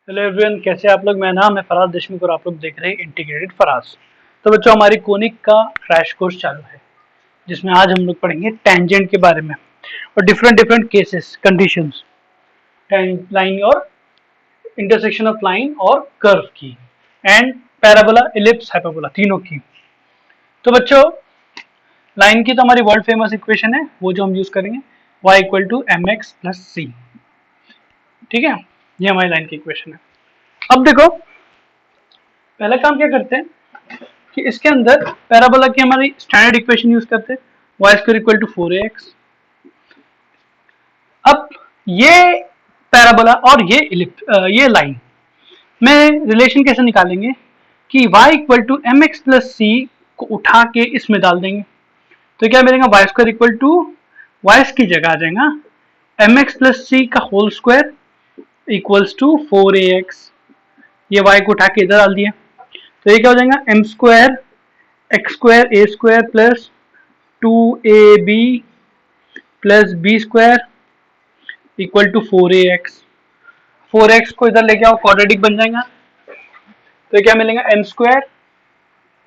Hello everyone, कैसे आप लोग। मेरा नाम है फराज देशमुख और आप लोग देख रहे हैं इंटीग्रेटेड फराज। तो बच्चों, हमारी कोनिक का क्रैश कोर्स चालू है, जिसमें आज हम लोग पढ़ेंगे टेंजेंट के बारे में और different different cases, conditions, line और इंटरसेक्शन ऑफ लाइन और कर्व की, एंड पैराबोला, इलिप्स, हाइपरबोला, तीनों की। तो बच्चों, लाइन की तो हमारी वर्ल्ड फेमस इक्वेशन है, वो जो हम यूज करेंगे, y equal to M x plus c. ठीक है, ये हमारी लाइन की इक्वेशन है। अब देखो, पहला काम क्या करते हैं कि इसके अंदर पैराबोला की हमारी स्टैंडर्ड इक्वेशन यूज करते हैं, Y square equal to 4ax। अब ये पैराबोला और ये लाइन में रिलेशन कैसे निकालेंगे कि y equal to M x plus c को उठा के इसमें डाल देंगे, तो क्या मिलेगा, y square equal to y की जगह आ जाएगा एम एक्स प्लस सी का whole square equals to 4ax। ये y को उठा के इधर डाल दिया, तो ये क्या हो जाएगा, M square X square A square plus 2ab plus B square equal to 4ax। 4x को इधर लेके आओ, क्वाड्रेटिक बन जाएगा, तो क्या मिलेगा, M square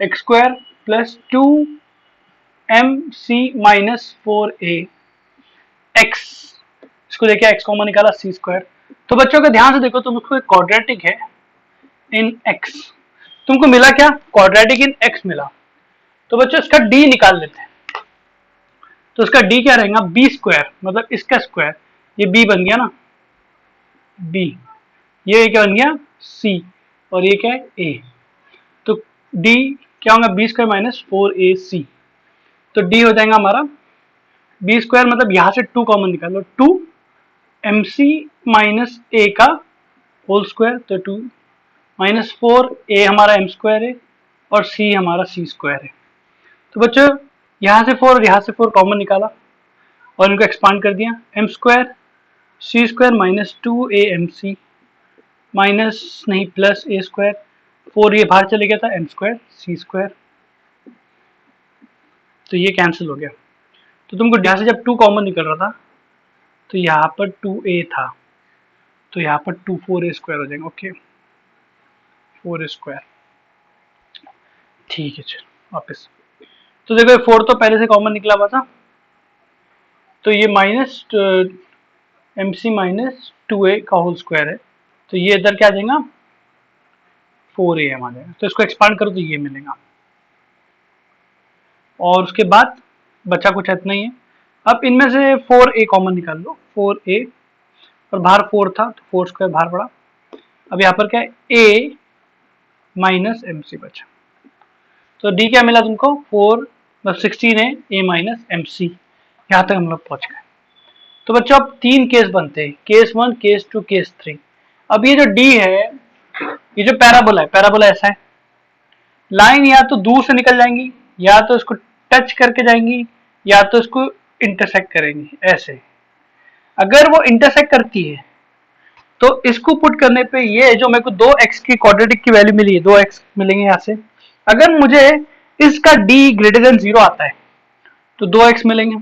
X square plus 2mc minus 4a X, इसको लेके एक्स कॉमन निकाला, सी स्क्वायर। तो बच्चों का ध्यान से देखो, तुमको एक क्वाड्रेटिक है इन एक्स, तुमको मिला क्या, क्वाड्रेटिक इन एक्स मिला। तो बच्चों इसका डी निकाल लेते हैं, तो इसका डी क्या रहेगा, बी स्क्वायर, मतलब इसका स्क्वायर, ये बी बन गया ना, बी, ये क्या बन गया, सी, और ये क्या है, ए। तो डी क्या होगा, बी स्क्वायर माइनस 4ac, तो डी हो जाएगा हमारा बी स्क्वायर, मतलब यहां से 2 कॉमन निकालो, 2mc माइनस ए का होल स्क्वायर, तो 2 माइनस 4a हमारा एम स्क्वायर है और c हमारा सी स्क्वायर है। तो बच्चों यहाँ से 4 और यहाँ से 4 कॉमन निकाला और इनको एक्सपांड कर दिया, एम स्क्वायर सी स्क्वायर माइनस 2amc माइनस नहीं प्लस ए स्क्वायर, 4 ये बाहर चले गया था, एम स्क्वायर सी स्क्वायर, तो ये कैंसिल हो गया। तो तुमको यहाँ से जब 2 कॉमन निकल रहा था तो यहाँ पर 2a था, तो यहाँ पर 4a स्क्वायर हो जाएगा। ओके, 4a स्क्वायर, ठीक है। चलो वापस, तो देखो 4 तो पहले से कॉमन निकला हुआ था, तो ये माइनस एम सी माइनस 2a का होल स्क्वायर है, तो ये इधर क्या आ जाएगा, 4am आ जाएगा। तो इसको एक्सपांड करो तो ये मिलेगा, और उसके बाद बचा कुछ इतना ही है। अब इनमें से 4a कॉमन निकाल लो, 4a, और बाहर 4 था तो 4 स्क्वायर बाहर पड़ा। अब यहाँ पर क्या है, a माइनस एम सी बचा, तो d क्या मिला तुमको, 4 मतलब 16 है, a माइनस एम सी। यहाँ तक हम लोग पहुंच गए। तो बच्चों अब 3 केस बनते हैं, केस 1, केस 2, केस 3। अब ये जो d है, ये जो पैराबोला है, पैराबोला ऐसा है, लाइन या तो दूर से निकल जाएंगी, या तो इसको टच करके जाएंगी, या तो इसको इंटरसेक्ट करेंगी ऐसे। अगर वो इंटरसेक्ट करती है तो इसको पुट करने पे ये जो मेरे को 2x की क्वाड्रेटिक की वैल्यू मिली है, 2x मिलेंगे यहाँ से। अगर मुझे इसका d ग्रेटर देन 0 आता है तो 2x मिलेंगे।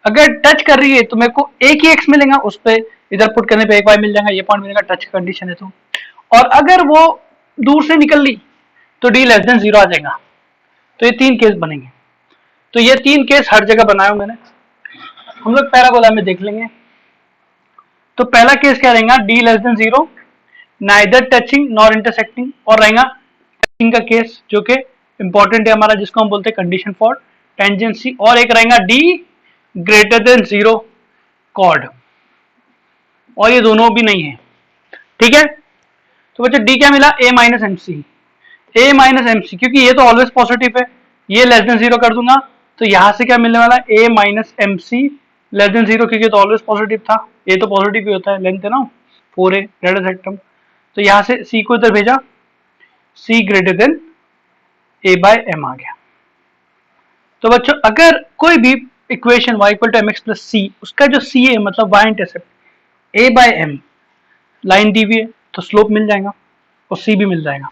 अगर टच कर रही है तो मेरे को एक ही x मिलेगा, उस पर इधर पुट करने पे एक y मिल जाएगा, ये पॉइंट मिलेगा, टच कंडीशन है तो। और अगर वो दूर से निकल ली तो d लेस देन 0 आ जाएगा। तो ये 3 केस बनेंगे। तो ये 3 केस हर जगह बनाया मैंने, हम लोग पैराबोला में देख लेंगे। तो पहला केस क्या रहेगा, d less than 0, neither touching nor intersecting, और रहेगा टचिंग का केस जो कि इंपॉर्टेंट है हमारा, जिसको हम बोलते हैं कंडीशन फॉर टेंजेंसी, और एक रहेगा d ग्रेटर देन 0 कॉर्ड, और ये दोनों भी नहीं है। ठीक है, तो बच्चों d क्या मिला, a minus M C, a minus M C, क्योंकि ये तो ऑलवेज पॉजिटिव है, ये लेस देन 0 कर दूंगा, तो यहां से क्या मिलने वाला है, a minus M C less than 0, क्योंकि तो ऑलवेज पॉजिटिव था, a तो पॉजिटिव ही होता है, लेंथ है ना 4a ग्रेटर सेक्टम। तो यहां से c को इधर भेजा, c greater than a by m आ गया। तो बच्चों अगर कोई भी equation y equal to M x plus c, उसका जो c है मतलब y intercept a by m, line दी हुई है तो स्लोप मिल जाएगा और c भी मिल जाएगा,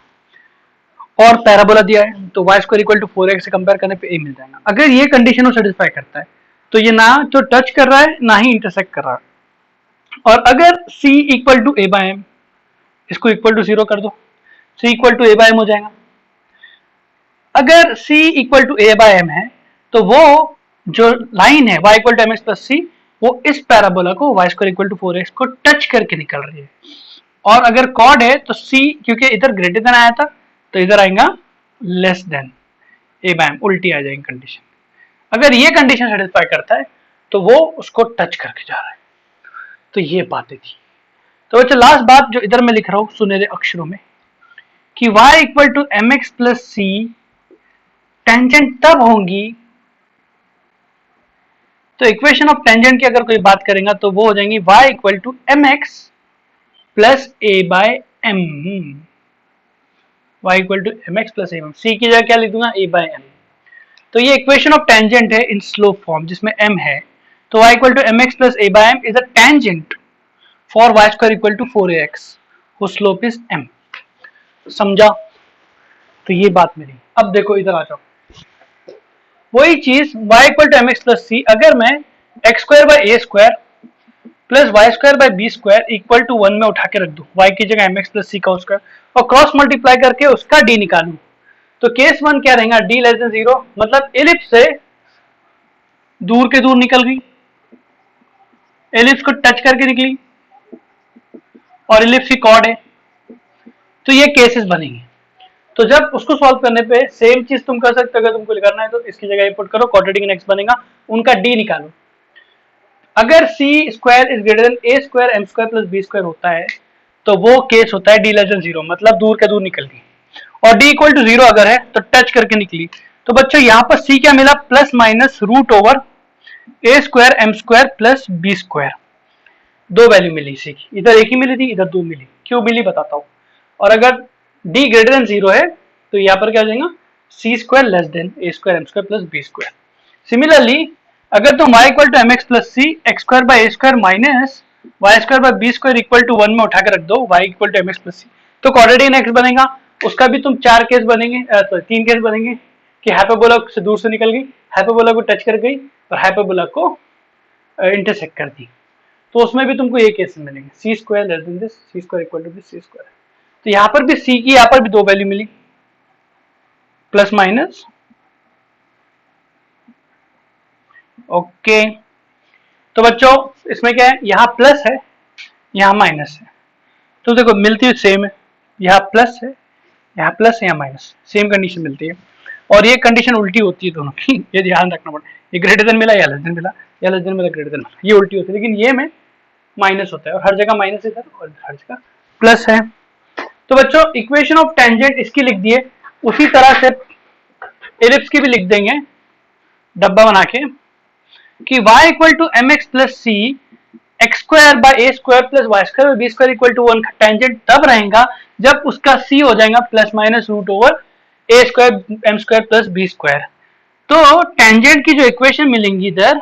और पैराबोला दिया है तो y square equal to 4x से कंपेयर करने पे a मिल जाएगा। अगर ये कंडीशन को सेटिस्फाई करता है तो ये ना तो टच कर रहा है ना ही इंटरसेक्ट कर रहा है। और अगर c equal to a by m, इसको इक्वल टू 0 कर दो, c equal to a by m हो जाएगा। अगर c equal to a by m है तो वो जो लाइन है y equal to mx plus c वो इस पैराबोला को y square equal to 4x को टच करके निकल रही है। और अगर कॉर्ड है तो c क्योंकि इधर ग्रेटर देन आया था तो इधर आएगा less than a by m, उल्टी आ जाएगी कंडीशन। अगर ये कंडीशन सेटिस्फाई करता है तो वो उसको टच करके जा रहा है। तो ये बातें थी। तो बच्चों लास्ट बात जो इधर मैं लिख रहा हूं सुनहरे अक्षरों में कि y equal to mx plus c tangent तब होंगी, तो इक्वेशन ऑफ टेंजेंट की अगर कोई बात करेगा तो वो हो जाएंगी y equal to mx plus a by m, y equal to mx plus a, c की जगह क्या लिख दूंगा a बाय m। तो ये इक्वेशन ऑफ टेंजेंट है इन स्लोप फॉर्म जिसमें m है। तो y equal to mx plus a by m is a tangent for y square equal to 4ax whose slope is m। समझा? तो ये बात मेरी। अब देखो इधर आ जाओ, वही चीज y equal to mx plus c अगर मैं x square by a square plus Y square by B square equal to 1 में उठा के रख दूं, y की जगह mx प्लस c का स्क्वायर और क्रॉस मल्टीप्लाई करके उसका d निकालूं, तो केस 1 क्या रहेगा d लेस देन 0, मतलब एलिप्स से दूर के दूर निकल गई, एलिप्स को टच करके निकली और एलिप्स की कॉर्ड है। तो ये केसेस बनेंगे। तो जब उसको सॉल्व करने पे सेम चीज तुम कर सकते हो, अगर तुमको करना है तो इसकी जगह पुट करो क्वाड्रेटिक नेक्स्ट बनेगा, उनका d निकालो। अगर c square is greater than a square m square plus b square होता है तो वो केस होता है d लेस देन 0, मतलब दूर के दूर निकल गई, और d इक्वल टू 0 अगर है तो टच करके निकली। तो बच्चों यहाँ पर c क्या मिला, plus minus root over a square m square plus b square, दो वैल्यू मिली c की, इधर एक ही मिली थी इधर दो मिली, क्यों मिली बताता हूँ। और अगर d ग्रेटर देन 0 है तो यहाँ पर क्या हो जाएगा c square less than a square m square plus b square. Similarly अगर तुम y equal to mx plus c x square by a square minus y square by b square equal to 1 में उठा के रख दो y equal to mx plus c, तो quadratic next बनेगा। उसका भी तुम चार केस बनेंगे, तीन केस बनेंगे कि हाइपरबोला से दूर से निकल गई, हाइपरबोला को टच कर गई और हाइपरबोला को इंटरसेक्ट कर दी, तो उसमें भी तुमको ये केस मिलेंगे c square less than this, c square equal to this c square. तो यहाँ पर भी सी की यहाँ पर भी दो वैल्यू मिली, प्लस माइनस, ओके। तो बच्चों इसमें क्या है, यहाँ प्लस है यहाँ माइनस है, तो देखो मिलती है सेम है, यहाँ प्लस है यहाँ प्लस है यहाँ माइनस, सेम कंडीशन मिलती है। और ये कंडीशन उल्टी होती है दोनों की, ये ध्यान रखना पड़ेगा, ये ग्रेटर देन मिला या लेस देन मिला, या लेस देन मिला ग्रेटर देन मिला, ये उल्टी होती है, लेकिन ये में माइनस होता है और हर जगह माइनस इधर और हर जगह प्लस है। तो बच्चों इक्वेशन ऑफ टेंजेंट इसकी लिख दिए, उसी तरह से एलिप्स की भी लिख देंगे डब्बा बना के कि y equal to M x plus C X square by A square plus Y square B square equal to 1 का टेंजेंट तब रहेगा जब उसका c हो जाएगा प्लस माइनस रूट ओवर ए square M square plus B square. तो tangent की जो इक्वेशन मिलेंगी इधर,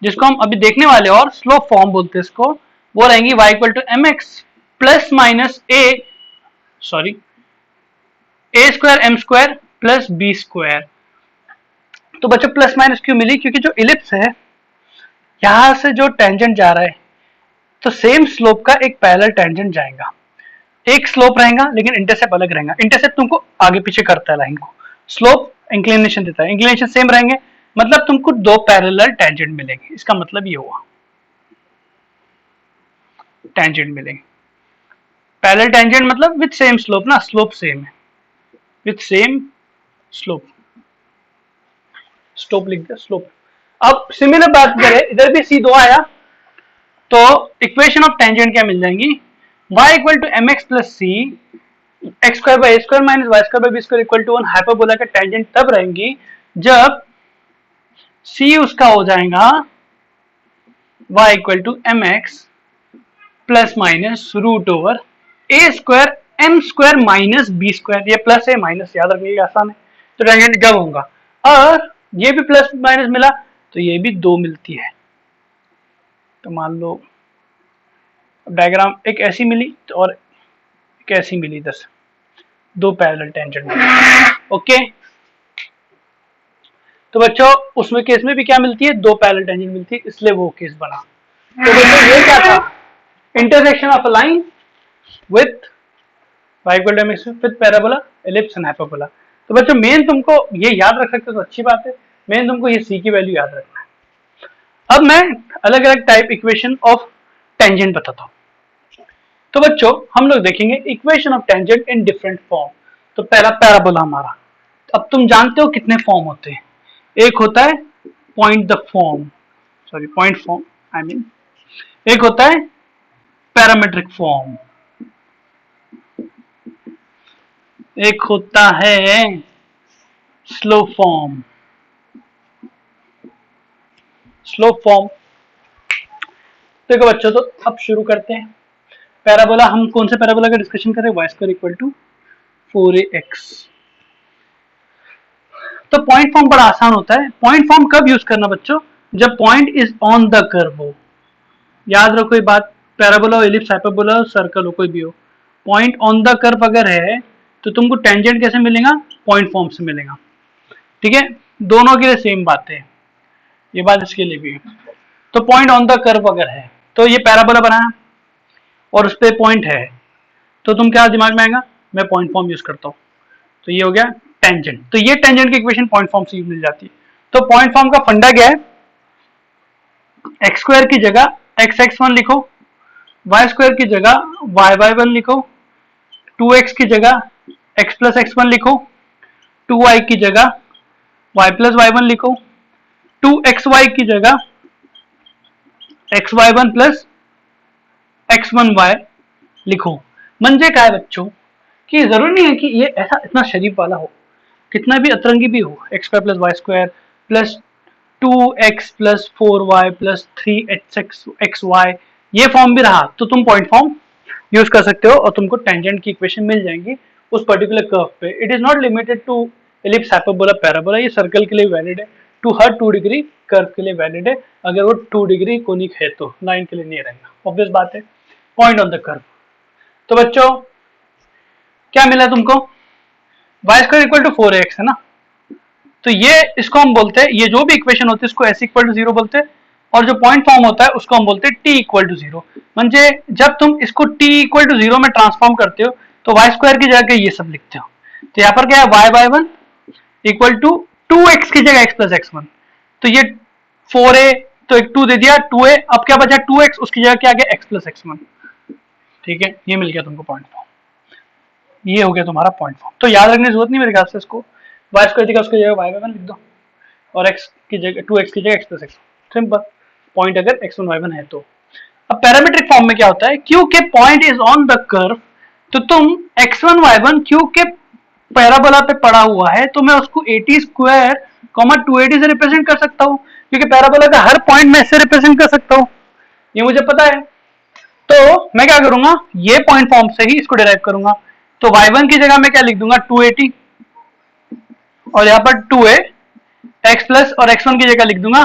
जिसको हम अभी देखने वाले और स्लोप फॉर्म बोलते हैं इसको, वो रहेंगी y equal to M x plus minus A square M square plus B square. तो बच्चों प्लस माइनस क्यों मिली, क्योंकि जो इलिप्स है यहां से जो टेंजेंट जा रहा है तो सेम स्लोप का एक पैरेलल टेंजेंट जाएगा, एक स्लोप रहेगा लेकिन इंटरसेप्ट अलग रहेगा। इंटरसेप्ट तुमको आगे पीछे करता है लाइन को, स्लोप इंक्लिनेशन देता है, इंक्लिनेशन सेम रहेंगे, मतलब तुमको दो पैरेलल टेंजेंट मिलेंगे। इसका मतलब ये हुआ टेंजेंट मिलेंगे, पैरेलल टेंजेंट मतलब विद सेम स्लोप ना, स्लोप सेम है, विद सेम स्लोप, स्लोप लिख दिया स्लोप। अब सिमिलर बात करें, इधर भी C2 आया तो इक्वेशन ऑफ टेंजेंट क्या मिल जाएंगी, y equal to M x plus C X square by A square minus Y square by B square equal to 1 hyperbola का टेंजेंट तब रहेंगी जब C उसका हो जाएगा y equal to M x plus minus root over A square M square minus B square, ये plus है minus याद रखने के आसान है, तो टेंजेंट जब होगा। और ये भी प्लस माइनस मिला तो ये भी दो मिलती है, तो मान लो डायग्राम एक ऐसी मिली और एक ऐसी मिली, इधर से दो पैरेलल टेंजेंट मिली, ओके। तो बच्चों उसमें केस में भी क्या मिलती है, दो पैरेलल टेंजेंट मिलती है, इसलिए वो केस बना। तो बच्चों ये क्या था, intersection of a line with y equal to mx with parabola ellipse and hyperbola. तो बच्चों मेन तुमको ये याद रख सकते हो तो अच्छी बात है, मेन तुमको ये c की वैल्यू याद रखना है। अब मैं अलग अलग टाइप इक्वेशन ऑफ टेंजेंट बताता हूँ। तो बच्चों हम लोग देखेंगे equation of tangent in different form. तो पहला पैराबोला हमारा, अब तुम जानते हो कितने फॉर्म होते हैं। एक होता है point the form, sorry point form I mean, एक होता है पैरामेट्रिक फॉर्म, एक होता है स्लो फॉर्म। स्लो फॉर्म देखो बच्चों, तो अब शुरू करते हैं। पैराबोला, हम कौन से पैराबोला का डिस्कशन करें, Y square equal to 4ax। तो पॉइंट फॉर्म बड़ा आसान होता है। पॉइंट फॉर्म कब यूज करना बच्चों, जब point is on the curve हो। याद रखो ये बात, पैराबोला हो, एलिप्स, हाइपरबोला हो, सर्कल हो, कोई भी हो, पॉइंट ऑन द कर्व अगर है तो तुमको टेंजेंट कैसे मिलेगा, पॉइंट फॉर्म से मिलेगा। ठीक है, दोनों के लिए सेम बात है, ये बात इसके लिए भी है। तो पॉइंट ऑन द कर्व अगर है तो ये पैराबोला बनाया और उस पर पॉइंट है, तो तुम क्या दिमाग में आएगा, मैं पॉइंट फॉर्म यूज करता हूँ, तो ये हो गया टेंजेंट। तो ये टेंजेंट की इक्वेशन पॉइंट फॉर्म से मिल जाती है। तो पॉइंट फॉर्म का फंडा क्या है, एक्स स्क्वायर की जगह एक्स एक्स वन लिखो, वाई स्क्वायर की जगह वाई वाई वन लिखो, 2x की जगह x प्लस एक्स वन लिखो, 2y की जगह y प्लस वाई वन लिखो, 2xy की जगह xy1 प्लस x1y लिखो। म्हणजे क्या है बच्चों कि जरूरी नहीं है कि ये ऐसा इतना शरीफ वाला हो, कितना भी अतरंगी भी हो, X square plus Y square plus 2x plus 4y plus 3xy, ये फॉर्म भी रहा तो तुम पॉइंट फॉर्म यूज कर सकते हो और तुमको टेंजेंट की इक्वेशन मिल जाएंगी उस पर्टिकुलर कर्व पे। It is not limited to ellipse, hyperbola, parabola, ये सर्कल के लिए वैलिड है, टू हर 2 डिग्री कर्व के लिए वैलिड है, अगर वो 2 डिग्री कोनिक है तो, लाइन के लिए नहीं रहेगा, ऑब्वियस बात है, पॉइंट ऑन द कर्व। तो बच्चों क्या मिला तुमको, Y square equal to 4ax है ना, तो ये इसको हम बोलते हैं, ये जो भी इक्वेशन होती है इसको s इक्वल टू 0 बोलते हैं, और जो पॉइंट फॉर्म होता है उसको हम बोलते हैं t इक्वल टू 0। म्हणजे जब तुम इसको t इक्वल टू 0 में ट्रांसफॉर्म करते हो तो वाई स्क्वायर की जगह ये सब लिखते हो। तो यहाँ पर क्या है, Y by one equal to 2x की जगह x प्लस एक्स वन, तो ये 4a तो एक 2 दे दिया 2a, अब क्या बचा 2x, उसकी जगह क्या आ गया x प्लस एक्स वन। ठीक है, ये मिल गया तुमको पॉइंट फॉर्म, ये हो गया तुम्हारा पॉइंट फॉर्म। तो याद रखने की जरूरत नहीं मेरे ख्याल से, इसको वाई स्क्वायर की जगह उसकी जगह वाई बाय वन लिख दो और x की जगह 2x की जगह x plus x, simple, point अगर x1 y1 है तो। अब पैरामीट्रिक फॉर्म में क्या होता है, क्योंकि point is on the curve तो तुम x1 y1 क्योंकि पैराबोला पे पड़ा हुआ है तो मैं उसको 80 स्क्वायर 280 से रिप्रेजेंट कर सकता हूँ, क्योंकि पैराबोला का हर पॉइंट में इससे रिप्रेजेंट कर सकता हूँ, ये मुझे पता है। तो मैं क्या करूंगा, ये पॉइंट फॉर्म से ही इसको डिराइव करूंगा। तो y1 की जगह मैं क्या लिख दूंगा 280, और यहाँ पर 2a x प्लस और x1 की जगह लिख दूंगा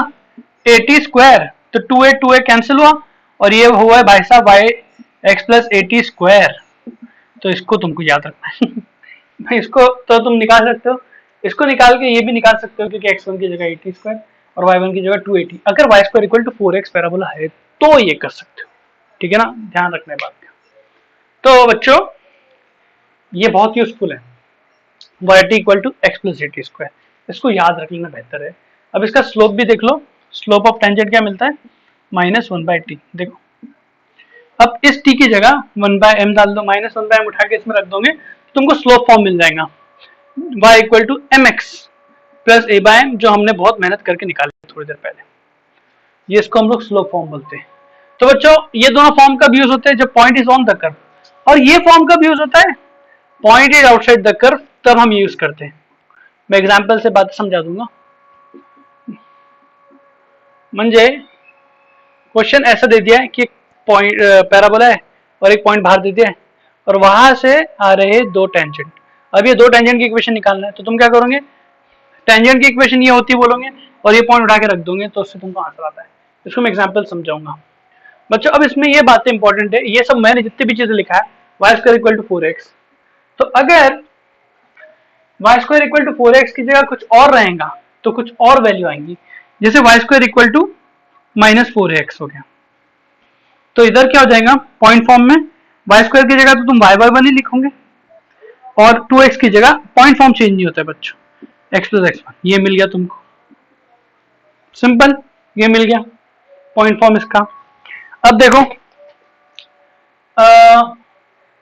80 स्क्वायर, तो 2a कैंसिल हुआ और ये हुआ है भाई साहब y x प्लस 80 स्क्वायर। तो इसको तुमको याद रखना है इसको तो तुम निकाल सकते हो, इसको निकाल के ये भी निकाल सकते हो, क्योंकि x1 की जगह 80 स्क्वायर और y1 की जगह 280, अगर y square equal to 4x parabola है तो ये कर सकते हो। ठीक है ना, ध्यान रखना है बात का। तो बच्चों ये बहुत यूजफुल है, y equal to x plus 80 square, इसको याद रख लेना बेहतर है। अब इसका स्लोप भी देख लो, स्लोप ऑफ टेंजेंट क्या मिलता है, -1/t। देखो अब इस t की जगह 1/m डाल दो, -1/m उठा के इसमें रख दोगे तो तुमको स्लोप फॉर्म मिल जाएगा, y equal to mx plus a/m, जो हमने बहुत मेहनत करके निकाली थोड़ी देर पहले, ये इसको हम लोग स्लोप फॉर्म बोलते हैं। तो बच्चों ये दोनों फॉर्म कब यूज होते हैं, जब point is on the curve, और ये फॉर्म कब यूज होता है, point is outside the curve, तब हम यूज करते हैं। मैं एग्जांपल से बात समझा दूंगा। म्हणजे क्वेश्चन ऐसा दे दिया है कि पॉइंट पैराबोला है और एक पॉइंट बाहर दे दिया है और वहां से आ रहे दो टेंजेंट, अब ये दो टेंजेंट की इक्वेशन निकालना है, तो तुम क्या करोगे, टेंजेंट की इक्वेशन ये होती है बोलोगे और ये पॉइंट उठा के रख दोगे, तो उससे तुमको आंसर आता है। इसको मैं एग्जांपल समझाऊंगा बच्चों। अब इसमें ये बातें इंपॉर्टेंट है, ये सब मैंने जितनी भी चीजें लिखा है, Y square equal to 4x, तो अगर Y square equal to 4x की जगह कुछ और रहेगा तो कुछ और वैल्यू आएंगी, जैसे Y square equal to -4ax हो गया, तो इधर क्या हो जाएगा, पॉइंट फॉर्म में वाई स्क्वायर की जगह तो तुम वाई बाय वन ही लिखोगे, और 2x की जगह पॉइंट फॉर्म चेंज नहीं होता है बच्चों, x प्लस एक्स वन, ये मिल गया तुमको, सिंपल, ये मिल गया पॉइंट फॉर्म इसका। अब देखो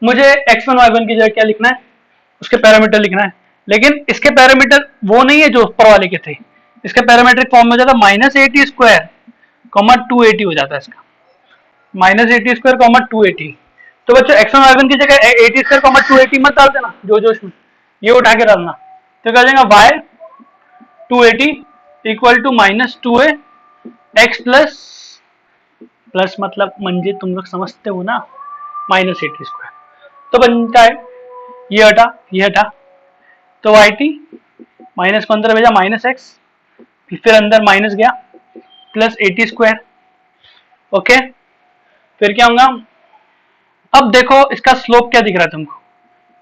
मुझे x1 y1 की जगह क्या लिखना है, उसके पैरामीटर लिखना है, लेकिन इसके पैरामीटर वो नहीं है जो ऊपर वाले के थे, इसका पैरामीट्रिक फॉर्म में हो जाता है -80² कॉमा 280 हो जाता है इसका, -80² कॉमा 280। तो बच्चों x1 y1 की जगह 80² कॉमा 280 मत डाल देना जो जोश में, ये उठा के डालना, तो क्या जाएगा y 280 equal to -2a x plus मतलब मंजे तुम लोग समझते हो ना, -80², तो बनता है ये हटा ये हटा, तो वाई टी माइनस को अंदर भेजा -x, फिर अंदर माइनस गया प्लस 80², ओके। फिर क्या होगा, अब देखो इसका स्लोप क्या दिख रहा है तुमको,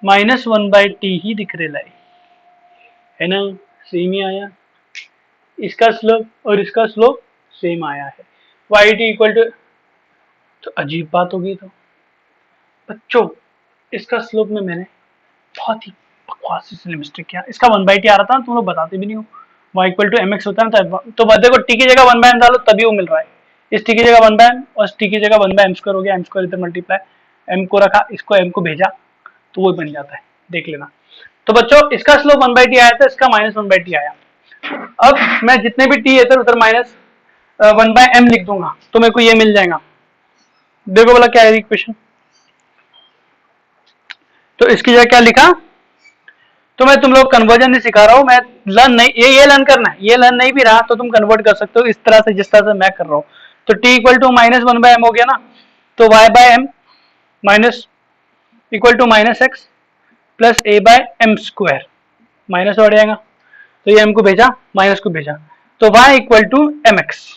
-1/t ही दिख रहा है ना, सेम ही आया, इसका स्लोप और इसका स्लोप सेम आया है, वाई टी इक्वल टू, तो अजीब बात होगी। तो बच्चों इसका स्लोप में मैंने बहुत ही बकवास से मिस्टेक किया, इसका 1/t आ रहा था, तुम लोग बताते भी नहीं हो, y इक्वल टू mx होता है ना, तो देखो t की जगह 1/m डालो तभी वो मिल रहा है, इस t की जगह 1/m और इस t की जगह 1/m² हो गया, m² इधर मल्टीप्लाई m को रखा, इसको m को भेजा, तो वो बन जाता है, देख लेना। तो बच्चों इसका स्लोप 1/t आया था, इसका -1/t आया। अब मैं जितने भी t है उधर -1/m लिख दूंगा, तो मेरे को ये मिल जाएगा। देखो बोला क्या है इक्वेशन, तो इसकी जगह क्या लिखा, तो मैं तुम लोग कन्वर्जन नहीं सिखा रहा हूँ, मैं लर्न नहीं, ये लर्न करना है, ये लर्न नहीं भी रहा तो तुम कन्वर्ट कर सकते हो इस तरह से जिस तरह से मैं कर रहा हूँ। तो t इक्वल टू -1/m हो गया ना, तो y/m minus equal to -x plus a/m², minus बढ़ जाएगा, तो ये m को भेजा माइनस को भेजा, तो y इक्वल टू mx,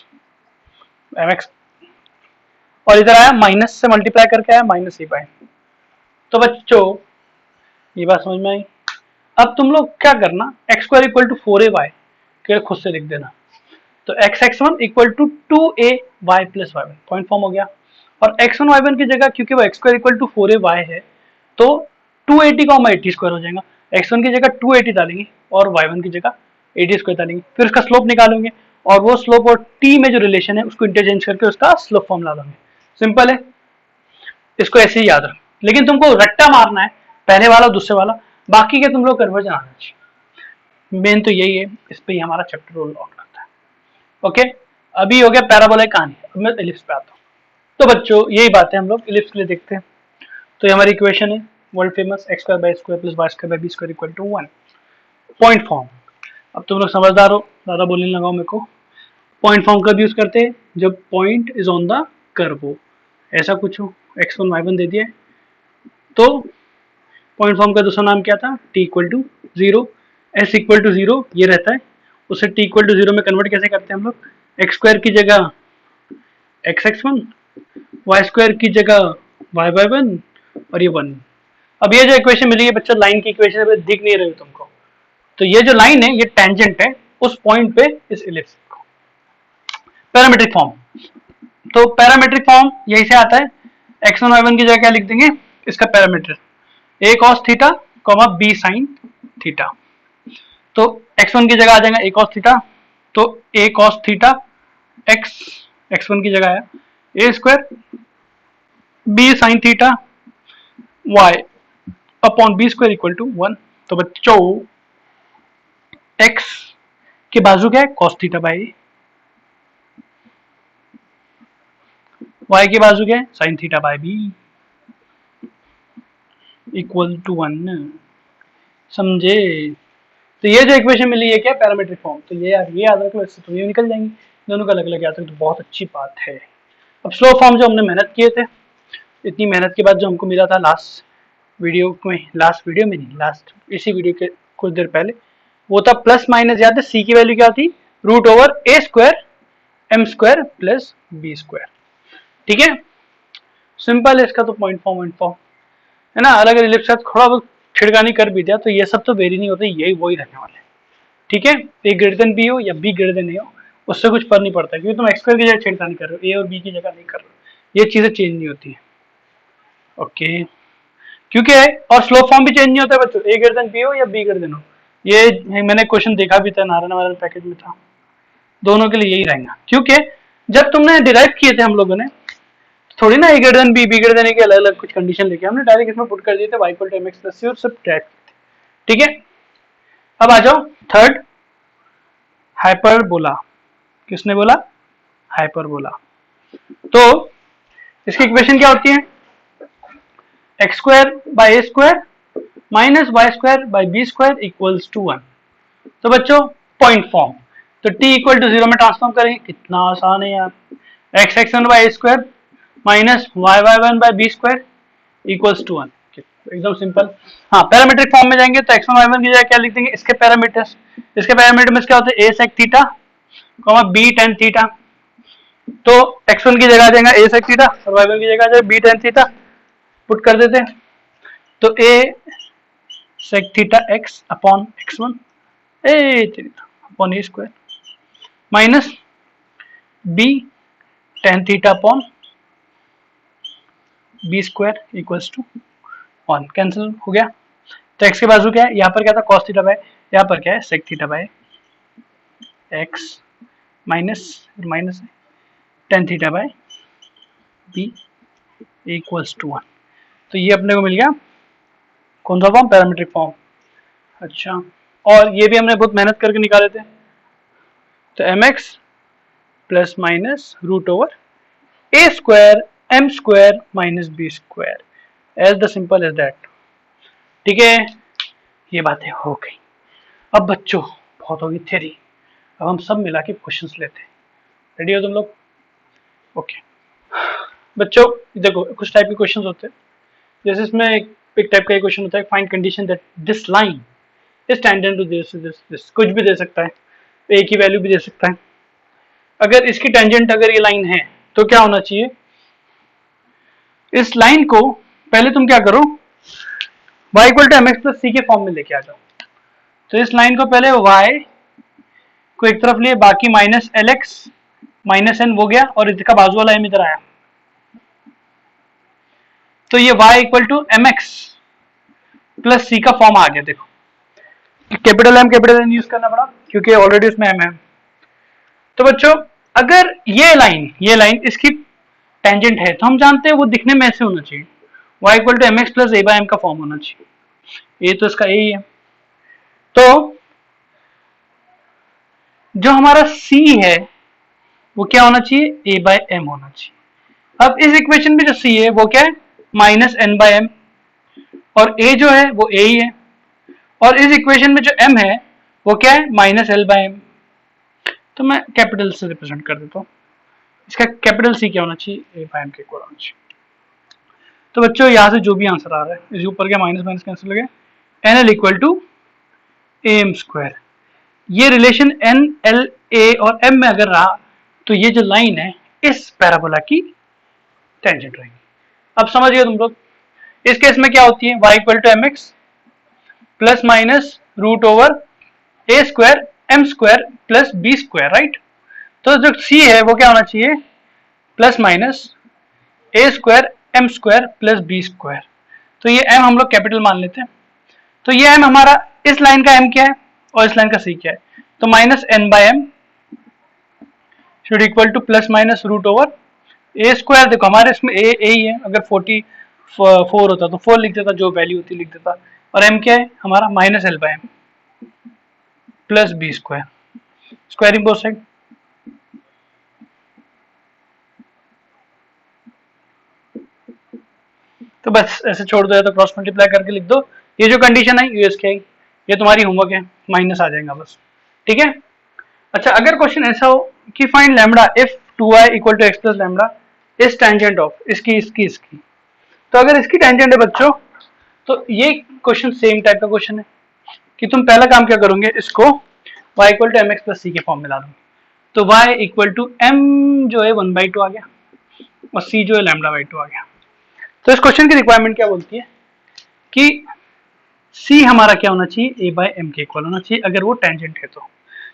और इधर आया माइनस से मल्टीप्लाई करके आया -a/m। तो बच्चों ये बात समझ में आई। अब तुम लोग क्या करना, x² इक्वल टू 4ay के खुद से लिख देना, तो x(x1) equal to 2ay plus y1, point form हो गया, और x1 y1 की जगह क्योंकि वो x² इक्वल टू 4ay है तो 280 का 80² हो जाएगा, x1 की जगह 280 डालेंगे और y1 की जगह 80² डालेंगे, फिर उसका स्लोप निकालेंगे और वो स्लोप और t में जो रिलेशन है उसको इंटरचेंज करके उसका स्लोप फॉर्मूला लाएंगे, सिंपल है, इसको ऐसे ही याद रखो। लेकिन तुमको रट्टा मारना है, पहले वाला दूसरे वाला, बाकी के तुम लोग कन्वर्जन आना चाहिए, मेन तो यही है, इस पे ही हमारा चैप्टर रोल आउट करता है। ओके, अभी हो गया पैराबोलिक कहानी, अब मैं एलिप्स पे आता हूँ। तो बच्चों यही बात है, हम लोग एलिप्स के लिए देखते हैं। तो ये हमारी इक्वेशन है world famous x² by square plus y² by b² equal to 1, point form. अब तुम लोग समझदार हो, ज़्यादा बोलने लगाओ मेरे को। पॉइंट फॉर्म कब यूज करते हैं, जब point is on the curve हो, ऐसा कुछ हो, x1 y1 दे दिया, तो पॉइंट फॉर्म का दूसरा नाम क्या था, t equal to 0, s equal to 0 ये रहता है, उसे t इक्वल टू 0 में कन्वर्ट कैसे करते हैं हम लोग, x² की जगह x(x1), y² की जगह y/1 और ये 1। अब ये जो इक्वेशन मिली है बच्चा, लाइन की इक्वेशन है, दिख नहीं रही तुमको, तो ये जो लाइन है ये टेंजेंट है उस पॉइंट पे इस इलिप्स को। पैरामीट्रिक फॉर्म, तो पैरामीट्रिक फॉर्म यही से आता है, x1 y1 की जगह क्या लिख देंगे, इसका parameter a cos theta comma b sin theta, तो x1 की जगह आ जाएगा a cos थीटा, तो a cos थीटा x1 की जगह आया a² b sin theta y upon b² equal to 1। तो बच्चों x के बाजू क्या है, cos थीटा बाई, y के बाजू क्या है, sin theta by b equal to 1, समझे। तो ये जो इक्वेशन मिली है क्या, पैरामीट्रिक फॉर्म, तो ये याद रख लो, इससे तो ये निकल जाएंगी, दोनों का अलग अलग याद रख, तो बहुत अच्छी बात है। अब स्लो फॉर्म जो हमने मेहनत किए थे, इतनी मेहनत के बाद जो हमको मिला था लास्ट वीडियो में नहीं, लास्ट इसी वीडियो के कुछ देर पहले, वो था प्लस माइनस, याद है सी की वैल्यू क्या थी, √a² m² प्लस b², ठीक है, सिंपल है इसका तो पॉइंट फॉर्म है ना। अलग अलग इलिप्स थोड़ा बहुत छिड़कानी कर भी दिया तो ये सब तो वेरी नहीं होते, यही वही रहने वाले, ठीक है। a ग्रेटर देन b हो या b ग्रेटर देन a हो, उससे कुछ फर्क नहीं पड़ता, क्योंकि तुम x² की जगह छिड़कानी कर रहे हो, a और b की जगह नहीं कर रहे हो, ये चीजें चेंज नहीं होती है। ओके क्योंकि और स्लोप फॉर्म भी चेंज नहीं होता है बच्चों, ए ग्रेटर देन बी हो या बी ग्रेटर देन हो। ये मैंने क्वेश्चन देखा भी था, नारायण वारायण पैकेज में था, दोनों के लिए यही रहेगा। क्योंकि जब तुमने डिराइव किए थे हम लोगों ने, थोड़ी ना a greater than b greater than के अलग अलग कुछ कंडीशन लेके हमने डायरेक्ट इसमें पुट कर दिए थे y equal to mx plus c और सब्ट्रैक्ट। ठीक है, अब आ जाओ थर्ड, हाइपरबोला। किसने बोला? हाइपरबोला। तो इसकी इक्वेशन क्या होती है? X square by A square minus Y square by B square equals to 1। तो बच्चों पॉइंट फॉर्म, तो t इक्वल टू 0 में ट्रांसफॉर्म करेंगे, कितना आसान है यार। X X one by A square minus Y Y one by B square equals to 1, एकदम सिंपल। हाँ, पैरामीट्रिक फॉर्म में जाएंगे तो x1 y1 की जगह क्या लिख देंगे? इसके पैरामीटर्स। इसके पैरामीटर्स क्या होते हैं? a sec theta b tan theta. तो x1 की जगह आ जाएगा a sec थीटा और y1 की जगह आ जाएगा b tan थीटा, पुट कर देते हैं। तो a sec theta x upon x1 upon a square minus b tan theta upon b square equals to 1। Cancel हो गया। तो x के बाजू क्या है? यहाँ पर क्या था? cos थीटा बाय, यहाँ पर क्या है? sec theta by x minus minus tan theta by b equals to 1। तो ये अपने को मिल गया कौन सा फॉर्म? Parametric form. अच्छा, और ये भी हमने बहुत मेहनत करके निकाले थे। तो mx plus minus root over a square m square minus b square, as the simple as that. ठीक है, ये बातें हो गई। अब बच्चों बहुत होगी थ्योरी, अब हम सब मिला के क्वेश्चंस लेते हैं। रेडी हो तुम लोग? ओके बच्चों, देखो कुछ टाइप के क्वेश्चंस होते हैं, जैसे इसमें एक टाइप का क्वेश्चन होता है, find condition that this line is tangent to this, कुछ भी दे सकता है, ए की वैल्यू भी दे सकता है। अगर इसकी टेंजेंट अगर ये लाइन है तो क्या होना चाहिए? इस लाइन को पहले तुम क्या करो, y equal to mx plus c के फॉर्म में लेके आ जाओ। तो इस लाइन को पहले y को एक तरफ लिए, बाकी minus L X minus N हो गया, और इसका बाजू वाला m इधर आया। तो ये y equal to M x plus c का फॉर्म आ गया। देखो capital m capital n use करना पड़ा क्योंकि ऑलरेडी उसमें m है। तो बच्चों अगर ये लाइन इसकी टेंजेंट है तो हम जानते हैं वो दिखने में ऐसे होना चाहिए, y equal to M x plus A by M का फॉर्म होना चाहिए। ये तो इसका ए ही है। तो जो हमारा c है वो क्या होना चाहिए? a बाय एम होना चाहिए। अब इस इक्वेशन में जो c है वो क्या है? माइनस एन बाय एम, और a जो है वो a ही है, और इस इक्वेशन में जो m है वो क्या है? Minus L by M. तो मैं कैपिटल से रिप्रेजेंट कर देता हूँ, इसका कैपिटल C क्या होना चाहिए? a बाय एम के इक्वल होना चाहिए। तो बच्चों यहाँ से जो भी आंसर आ रहा है, इसके ऊपर क्या माइनस माइनस कैंसिल हो गया, N L equal to A M square. ये रिलेशन एन एल ए और एम में अगर रहा तो ये जो लाइन है इस पैराबोला की टेंजेंट रहेगी। अब समझिए तुम लोग, इस केस में क्या होती है? y equal to M x plus minus root over A square M square plus B square, right. तो जो c है वो क्या होना चाहिए? प्लस माइनस ए square M square plus B square. तो ये m हम लोग कैपिटल मान लेते हैं। तो ये m हमारा, इस लाइन का m क्या है और इस लाइन का c क्या है? तो minus N by M should equal to plus minus root over A square. देखो हमारे इसमें ए ही है, अगर 44 होता तो 4 लिख देता, जो वैल्यू होती लिख देता, और m क्या है हमारा? Minus L by M plus B square, squaring both side. तो बस ऐसे छोड़ दो या तो क्रॉस मल्टीप्लाई करके लिख दो। ये जो कंडीशन है यूएस की, ये तुम्हारी होमवर्क है, माइनस आ जाएगा बस। ठीक है। अच्छा, अगर क्वेश्चन ऐसा हो कि find lambda if 2y equal to x plus lambda is tangent of इसकी, तो अगर इसकी टेंजेंट है बच्चों, तो ये क्वेश्चन सेम टाइप का क्वेश्चन है कि तुम पहला काम क्या करोगे, इसको y equal to M x plus c के फॉर्म में ला दो। तो y इक्वल टू एम जो है 1/2 आ गया और c जो है λ/2 आ गया। तो इस क्वेश्चन की रिक्वायरमेंट क्या बोलती है कि c हमारा क्या होना चाहिए? a बाय एम के इक्वल होना चाहिए अगर वो टेंजेंट है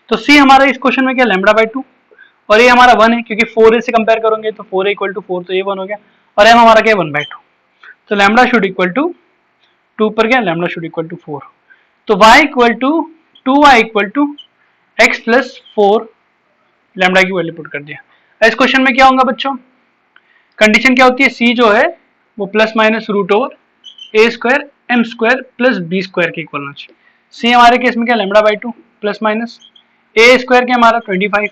तो c हमारा इस क्वेश्चन में क्या? λ/2, और a हमारा 1 है क्योंकि 4a से कंपेयर करोगे तो 4a इक्वल टू 4, तो a 1 हो गया, और m हमारा क्या है? 1/2। तो लैम्डा शुड इक्वल टू 2 पर गया, लैम्डा शुड इक्वल टू 4। तो y equal to 2y equal to x plus 4 lambda की वैल्यू पुट कर दिया। इस क्वेश्चन में क्या होगा बच्चों, कंडीशन क्या होती है, c जो है वो प्लस माइनस रूट ओवर ए square M square plus B square के इक्वल होना चाहिए। सी हमारे केस में क्या, lambda by 2 plus minus A square क्या हमारा 25,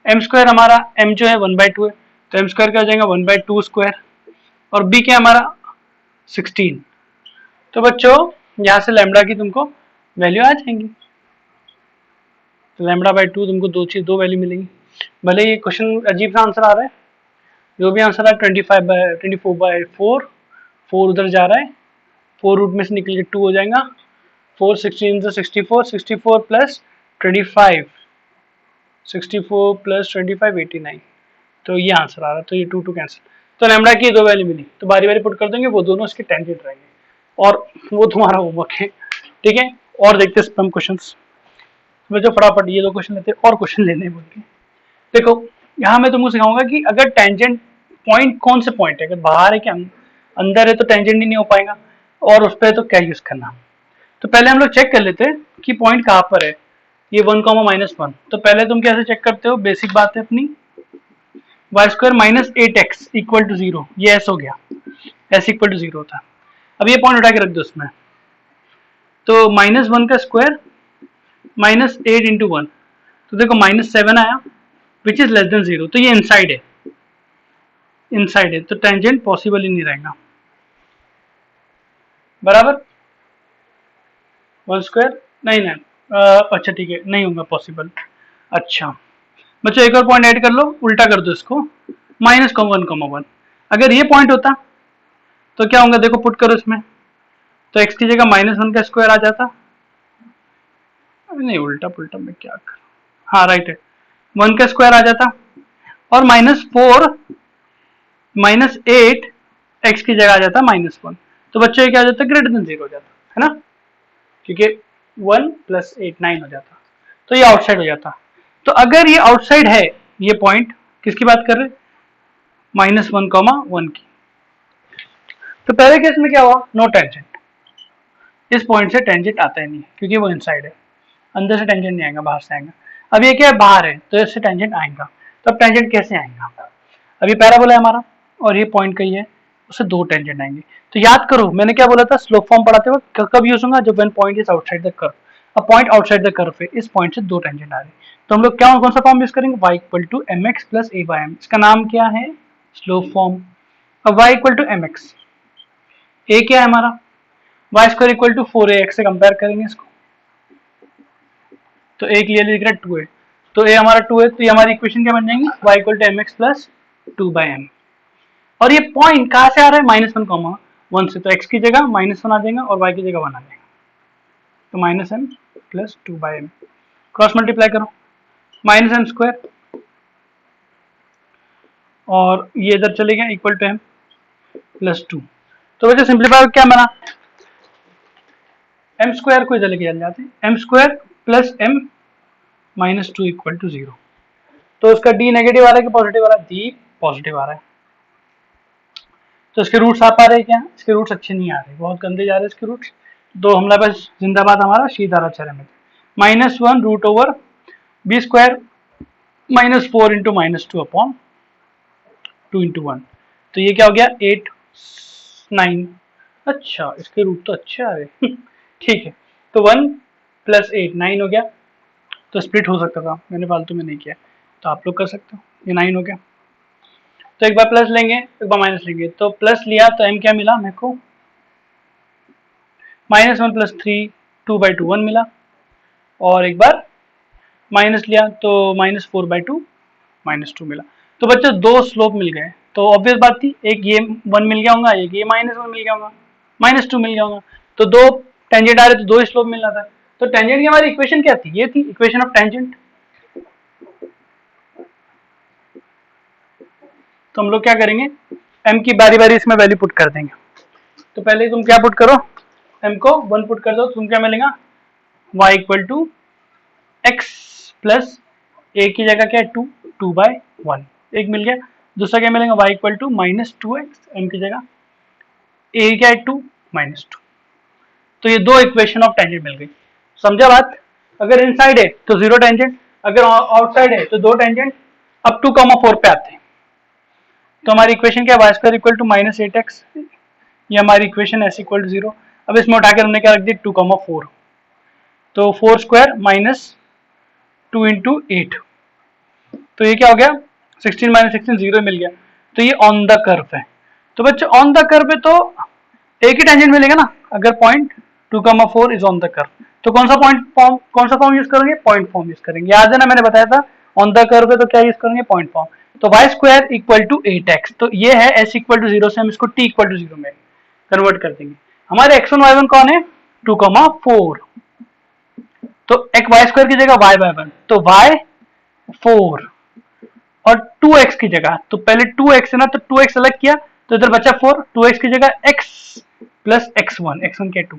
एम स्क्वायर हमारा एम जो है 1/2 है, तो एम स्क्वायर क्या हो जाएगा 1/2 स्क्वायर, और बी क्या हमारा 16। तो बच्चों यहाँ से लैम्डा की तुमको वैल्यू आ जाएंगी, तो लैम्डा बाई 2 तुमको दो वैल्यू मिलेगी। भले ये क्वेश्चन अजीब सा आंसर आ रहा है, जो भी आंसर है 24/4, 4 उधर जा रहा है, 4 रूट में से निकल के 2 हो जाएगा, 4 16 से 64, 64 प्लस 25, 64 प्लस 25 89, तो ये आंसर आ रहा है। तो ये 2 2 कैंसिल, तो लैम्डा की दो वैल्यू मिली, तो बारी बारी पुट कर देंगे, वो दोनों इसके टेंजेंट रहेंगे, और वो तुम्हारा होमवर्क है, ठीक है। और देखते हैं स्पैम क्वेश्चंस, जो फटाफट ये दो क्वेश्चन लेते हैं और क्वेश्चन लेने बोल के। देखो यहाँ मैं तुमको सिखाऊंगा कि अगर टेंजेंट पॉइंट कौन से पॉइंट है, अगर बाहर है क्या अंदर है तो टेंजेंट ही नहीं हो पाएगा, और उस पर तो क्या यूज करना। तो पहले हम लोग चेक कर लेते हैं कि पॉइंट कहाँ पर है, ये 1,-1। तो पहले तुम कैसे चेक करते हो, बेसिक बात है अपनी, Y square minus 8x equal to 0, ये एस हो गया, एस इक्वल टू 0 होता है। अब ये पॉइंट उठा के रख दो उसमें, तो -1 का स्क्वायर -8 इंटू 1, तो देखो -7 आया विच इज लेस देन 0, तो ये इनसाइड है, इनसाइड है, तो टेंजेंट पॉसिबल ही नहीं रहेगा, बराबर। 1 स्क्वायर नहीं, अच्छा ठीक है, नहीं होगा पॉसिबल। अच्छा बच्चों एक और पॉइंट ऐड कर लो, उल्टा कर दो इसको, -1,1। अगर ये पॉइंट होता तो क्या होगा, देखो पुट करो इसमें, तो x की जगह -1 का स्क्वायर आ जाता, नहीं उल्टा पुल्टा में क्या कर, हाँ राइट है, 1 का स्क्वायर आ जाता, और -4 -8 x की जगह आ जाता -1, तो बच्चों ये क्या हो जाता, ग्रेटर देन 0 हो जाता है ना, क्योंकि 1 + 8 9 हो जाता, तो ये आउटसाइड हो जाता। तो अगर ये आउटसाइड है, ये पॉइंट किसकी बात कर रहे, -1,1 की, तो पहले केस में क्या हुआ, नो टेंजेंट, इस पॉइंट से टेंजेंट आता ही नहीं क्योंकि वो इनसाइड है, अंदर से टेंजेंट नहीं आएगा, बाहर से आएगा। अब ये क्या है, बाहर है, तो इससे टेंजेंट आएगा, तो अब टेंजेंट कैसे आएगा, अब ये पैराबोला है हमारा और ये पॉइंट कहीं है, उससे दो टेंजेंट आएंगे। तो याद करो मैंने क्या बोला था, स्लोप फॉर्म पढ़ाते वक्त कब यूज होगा, जब when point is outside the curve. अब पॉइंट आउटसाइड द कर्व है, इस पॉइंट से दो टेंजेंट आ रहे हैं, तो हम लोग क्या कौन सा फॉर्म यूज करेंगे, y = mx + a/m, इसका नाम क्या है, स्लोप फॉर्म। अब y = mx, a क्या है हमारा, y² = 4ax से कंपेयर करेंगे इसको, तो a क्लियरली दिख रहा है 2 है, तो a हमारा 2 है, तो ये हमारी इक्वेशन क्या बन जाएंगी, y = mx + 2/m। और ये पॉइंट कहाँ से आ रहा है, -1,1 से, तो x की जगह -1 आ जाएगा और y की जगह 1 आ जाएगा, तो -m + 2/m, क्रॉस मल्टीप्लाई करो, -m², और ये इधर चले गया इक्वल टू m + 2। तो वैसे सिंप्लीफाई क्या बना, m² को इधर लेके चल जाते हैं, m² + m -2 = 0। तो उसका d नेगेटिव आ रहा है कि पॉजिटिव आ रहा है, d पॉजिटिव आ रहा है। तो इसके रूट्स आ पा रहे हैं क्या, इसके रूट्स अच्छे नहीं आ रहे, बहुत गंदे जा रहे हैं इसके रूट्स, तो हमारे पास जिंदाबाद हमारा शीधाराचार्य में -1 √/b² -4 × -2/2 × 1, तो ये क्या हो गया 8 9, अच्छा इसके रूट तो अच्छे आ रहे ठीक है, तो 1 + 8 9 हो गया, तो स्प्लिट हो सकता था, मैंने फालतू में नहीं किया, तो आप लोग कर सकते हो, ये 9 हो गया। तो एक बार प्लस लेंगे एक बार माइनस लेंगे, तो प्लस लिया तो m क्या मिला मेरे को, -1 + 3 2/2 1 मिला, और एक बार माइनस लिया तो -4/2 -2 मिला। तो बच्चों दो स्लोप मिल गए, तो ऑब्वियस बात थी, एक ये 1 मिल गया होगा, एक ये -1 मिल गया होगा, -2 मिल गया होगा, तो दो टेंजेंट आ रहे तो दो ही स्लोप मिलना था। तो टेंजेंट की हमारी इक्वेशन क्या थी, ये थी इक्वेशन ऑफ टेंजेंट। तो हम लोग क्या करेंगे, m की बारी बारी इसमें वैल्यू पुट कर देंगे। तो पहले तुम क्या पुट करो, m को 1 पुट कर दो, तुम क्या मिलेगा, y = x + a की जगह क्या है 2 2/1, एक मिल गया। दूसरा क्या मिलेगा, y = -2x m की जगह ए क्या है 2 -2। तो ये दो इक्वेशन ऑफ टेंजेंट मिल गई। समझा बात? अगर इनसाइड है तो 0 टेंजेंट, अगर आउटसाइड है तो 2 टेंजेंट। अब 2,4 पे आते हैं। तो हमारी इक्वेशन क्या है, Y square equal to -8x, ये हमारी इक्वेशन एस इक्वल टू 0। अब इसमें उठाकर हमने क्या रख दिया 2,4, तो 4 स्क्वायर -2 इंटू 8, तो ये क्या हो गया 16 - 16 0 मिल गया। तो ये ऑन द कर्व है। तो बच्चों ऑन द कर्व है तो एक ही टेंजेंट मिलेगा ना, अगर point 2,4 is on the curve. तो कौन सा पॉइंट फॉर्म, कौन सा फॉर्म यूज करेंगे, पॉइंट फॉर्म यूज करेंगे। याद है ना, मैंने बताया था ऑन द कर्व है तो क्या यूज करेंगे, पॉइंट फॉर्म। तो Y square equal to 8x, तो ये है s इक्वल टू 0 से हम इसको t इक्वल टू 0 में कन्वर्ट कर देंगे। हमारे x1 y1 कौन है 2,4, तो एक वाई स्क्वायर की जगह y/1, तो y 4 और 2x की जगह, तो पहले 2x है ना, तो 2x अलग किया तो इधर बचा 4, 2x की जगह x प्लस x1, x1 क्या 2,